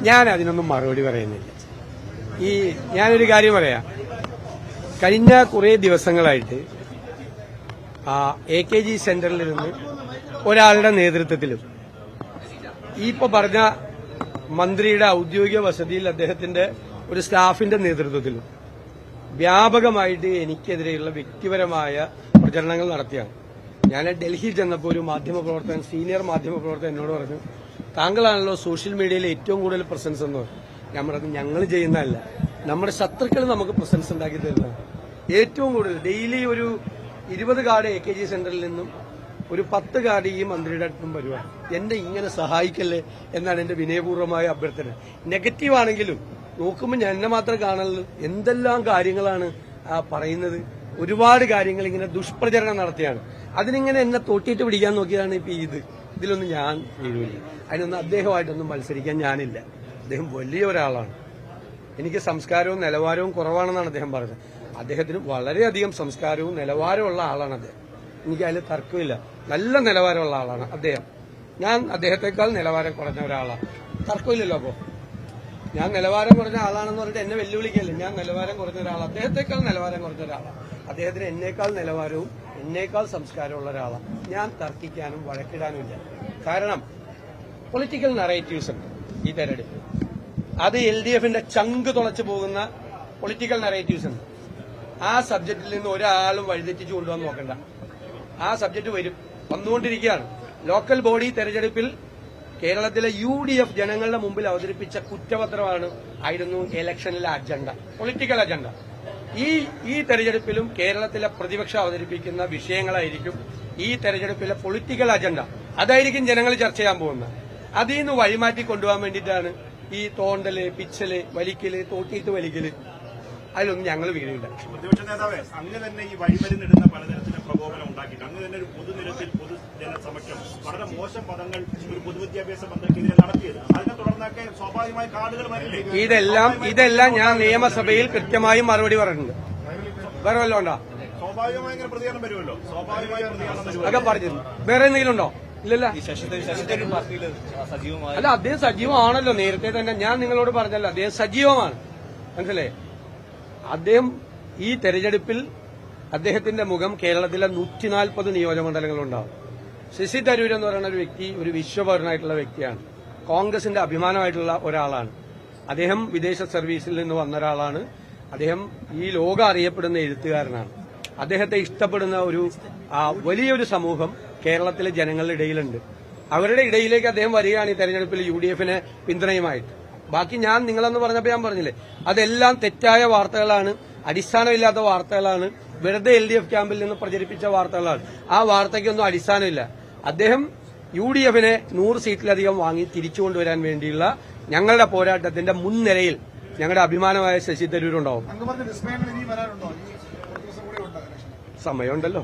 ഞാൻ അതിനൊന്നും മറുപടി പറയുന്നില്ല. ഞാനൊരു കാര്യം പറയാം. കഴിഞ്ഞ കുറേ ദിവസങ്ങളായിട്ട് AKG സെന്ററിൽ നിന്ന് ഒരാളുടെ നേതൃത്വത്തിലും ഇപ്പൊ പറഞ്ഞ മന്ത്രിയുടെ ഔദ്യോഗിക വസതിയിൽ അദ്ദേഹത്തിന്റെ ഒരു സ്റ്റാഫിന്റെ നേതൃത്വത്തിലും വ്യാപകമായിട്ട് എനിക്കെതിരെയുള്ള വ്യക്തിപരമായ പ്രചരണങ്ങൾ നടത്തിയാണ്. ഞാൻ ഡൽഹിയിൽ ചെന്നപ്പോൾ ഒരു മാധ്യമപ്രവർത്തകൻ, സീനിയർ മാധ്യമപ്രവർത്തകൻ എന്നോട് പറഞ്ഞു, താങ്കളാണല്ലോ സോഷ്യൽ മീഡിയയിൽ ഏറ്റവും കൂടുതൽ പ്രസൻസ് എന്ന് പറഞ്ഞു. ഞാൻ പറഞ്ഞു, ഞങ്ങൾ ചെയ്യുന്നതല്ല, നമ്മുടെ ശത്രുക്കൾ നമുക്ക് പ്രസൻസ് ഉണ്ടാക്കി തരുന്നതാണ്. ഏറ്റവും കൂടുതൽ ഡെയിലി ഒരു 20 കാർഡ് AKG സെന്ററിൽ നിന്നും ഒരു 10 കാർഡ് ഈ മന്ത്രിയുടെ അടുത്തും വരുവാണ്. എന്നെ ഇങ്ങനെ സഹായിക്കല്ലേ എന്നാണ് എന്റെ വിനയപൂർവ്വമായ അഭ്യർത്ഥന. നെഗറ്റീവ് ആണെങ്കിലും നോക്കുമ്പോൾ ഞാൻ എന്നെ മാത്രം കാണുള്ളൂ. എന്തെല്ലാം കാര്യങ്ങളാണ് പറയുന്നത്. ഒരുപാട് കാര്യങ്ങൾ ഇങ്ങനെ ദുഷ്പ്രചരണം നടത്തിയാണ്. അതിനിങ്ങനെ എന്നെ തൊട്ടിട്ട് പിടിക്കാൻ നോക്കിയതാണ് ഇപ്പൊ ഇതിലൊന്നും ഞാൻ വീഴില്ല. അതിനൊന്നും അദ്ദേഹമായിട്ടൊന്നും മത്സരിക്കാൻ ഞാനില്ല. അദ്ദേഹം വലിയ ഒരാളാണ്. എനിക്ക് സംസ്കാരവും നിലവാരവും കുറവാണെന്നാണ് അദ്ദേഹം പറഞ്ഞത്. അദ്ദേഹത്തിന് വളരെയധികം സംസ്കാരവും നിലവാരമുള്ള ആളാണ് അദ്ദേഹം. എനിക്ക് അതിൽ തർക്കമില്ല. നല്ല നിലവാരമുള്ള ആളാണ് അദ്ദേഹം. ഞാൻ അദ്ദേഹത്തെക്കാൾ നിലവാരം കുറഞ്ഞ ഒരാളാണ്. തർക്കമില്ലല്ലോ. അപ്പോ ഞാൻ നിലവാരം കുറഞ്ഞ ആളാണെന്ന് പറഞ്ഞിട്ട് എന്നെ വെല്ലുവിളിക്കല്ലേ. ഞാൻ നിലവാരം കുറഞ്ഞ ഒരാളാണ്. അദ്ദേഹത്തെക്കാൾ നിലവാരം കുറഞ്ഞ ഒരാളാണ്. അദ്ദേഹത്തിന് എന്നേക്കാൾ നിലവാരവും എന്നേക്കാൾ സംസ്കാരമുള്ള ഒരാളാണ്. ഞാൻ തർക്കിക്കാനും വഴക്കിടാനും ഇല്ല. കാരണം പൊളിറ്റിക്കൽ നറേറ്റീവ്സ് ഉണ്ട് ഈ തെരഞ്ഞെടുപ്പ്. അത് LDFന്റെ ചങ്ക് തുളച്ചു പോകുന്ന പൊളിറ്റിക്കൽ നറേറ്റീവ്സ് ഉണ്ട്. ആ സബ്ജക്റ്റിൽ നിന്ന് ഒരാളും വഴിതെറ്റിച്ചു കൊണ്ടുപോകാൻ നോക്കണ്ട. ആ സബ്ജക്ട് വന്നുകൊണ്ടിരിക്കുകയാണ്. ലോക്കൽ ബോഡി തെരഞ്ഞെടുപ്പിൽ കേരളത്തിലെ UDF ജനങ്ങളുടെ മുമ്പിൽ അവതരിപ്പിച്ച കുറ്റപത്രമായിരുന്നു ഇലക്ഷനിലെ അജണ്ട, പൊളിറ്റിക്കൽ അജണ്ട. ഈ തെരഞ്ഞെടുപ്പിലും കേരളത്തിലെ പ്രതിപക്ഷം അവതരിപ്പിക്കുന്ന വിഷയങ്ങളായിരിക്കും ഈ തെരഞ്ഞെടുപ്പിലെ പൊളിറ്റിക്കൽ അജണ്ട. അതായിരിക്കും ജനങ്ങൾ ചർച്ച ചെയ്യാൻ പോകുന്നത്. അതിൽ നിന്ന് വഴിമാറ്റി കൊണ്ടുപോകാൻ വേണ്ടിയിട്ടാണ് ഈ തോണ്ടല്, പിച്ചല്, വലിക്കല്, തോട്ടിയിട്ട് വലിക്കല്. അതിലൊന്നും ഞങ്ങൾ വീടില്ല. പ്രതിപക്ഷ നേതാവേ, അങ്ങ് തന്നെ ഈ വഴിമരുന്നിടുന്ന പലതരത്തിലും പ്രകോപനം ഉണ്ടാക്കിയിട്ട് അങ്ങ് തന്നെ ഒരു പൊതുനിരത്തിൽ പൊതുജനസമക്ഷം വളരെ മോശം പദങ്ങൾ ഒരു പൊതുവിദ്യാഭ്യാസ മന്ത്രിക്കെതിരെ നടത്തിയത്, അതിനെ തുടർന്നൊക്കെ സ്വാഭാവികമായ കാർഡുകൾ വരില്ലേ? ഇതെല്ലാം ഞാൻ നിയമസഭയിൽ കൃത്യമായി മറുപടി പറഞ്ഞിട്ടുണ്ട്. വേറെ വല്ലതും ഉണ്ടോ? സ്വാഭാവികമായ പ്രതികരണം വരുമല്ലോ. സ്വാഭാവികമായ പ്രതികരണം അതൊക്കെ പറഞ്ഞിരുന്നു. വേറെ എന്തെങ്കിലും ഉണ്ടോ? ഇല്ലല്ല. അല്ല, അദ്ദേഹം സജീവമാണല്ലോ. നേരത്തെ തന്നെ ഞാൻ നിങ്ങളോട് പറഞ്ഞല്ലോ, അദ്ദേഹം സജീവമാണ്. മനസ്സിലായേ? അദ്ദേഹം ഈ തെരഞ്ഞെടുപ്പിൽ അദ്ദേഹത്തിന്റെ മുഖം കേരളത്തിലെ 140 നിയോജകമണ്ഡലങ്ങളുണ്ടാവും. ശശി തരൂർ എന്ന് പറയുന്ന ഒരു വ്യക്തി ഒരു വിശ്വപൗരനായിട്ടുള്ള വ്യക്തിയാണ്. കോൺഗ്രസിന്റെ അഭിമാനമായിട്ടുള്ള ഒരാളാണ്. അദ്ദേഹം വിദേശ സർവീസിൽ നിന്ന് വന്ന ഒരാളാണ്. അദ്ദേഹം ഈ ലോകം അറിയപ്പെടുന്ന എഴുത്തുകാരനാണ്. അദ്ദേഹത്തെ ഇഷ്ടപ്പെടുന്ന ഒരു വലിയൊരു സമൂഹം കേരളത്തിലെ ജനങ്ങളുടെ ഇടയിലുണ്ട്. അവരുടെ ഇടയിലേക്ക് അദ്ദേഹം വരികയാണ് ഈ തെരഞ്ഞെടുപ്പിൽ UDFനെ പിന്തുണയുമായിട്ട്. ബാക്കി ഞാൻ നിങ്ങളെന്ന് പറഞ്ഞപ്പോൾ ഞാൻ പറഞ്ഞില്ലേ, അതെല്ലാം തെറ്റായ വാർത്തകളാണ്, അടിസ്ഥാനമില്ലാത്ത വാർത്തകളാണ്, വെറുതെ LDF ക്യാമ്പിൽ നിന്ന് പ്രചരിപ്പിച്ച വാർത്തകളാണ്. ആ വാർത്തയ്ക്കൊന്നും അടിസ്ഥാനമില്ല. അദ്ദേഹം UDFനെ 100 സീറ്റിലധികം വാങ്ങി തിരിച്ചുകൊണ്ടുവരാൻ വേണ്ടിയുള്ള ഞങ്ങളുടെ പോരാട്ടത്തിന്റെ മുൻനിരയിൽ ഞങ്ങളുടെ അഭിമാനമായ ശശി തരൂരുണ്ടാവും. സമയമുണ്ടല്ലോ.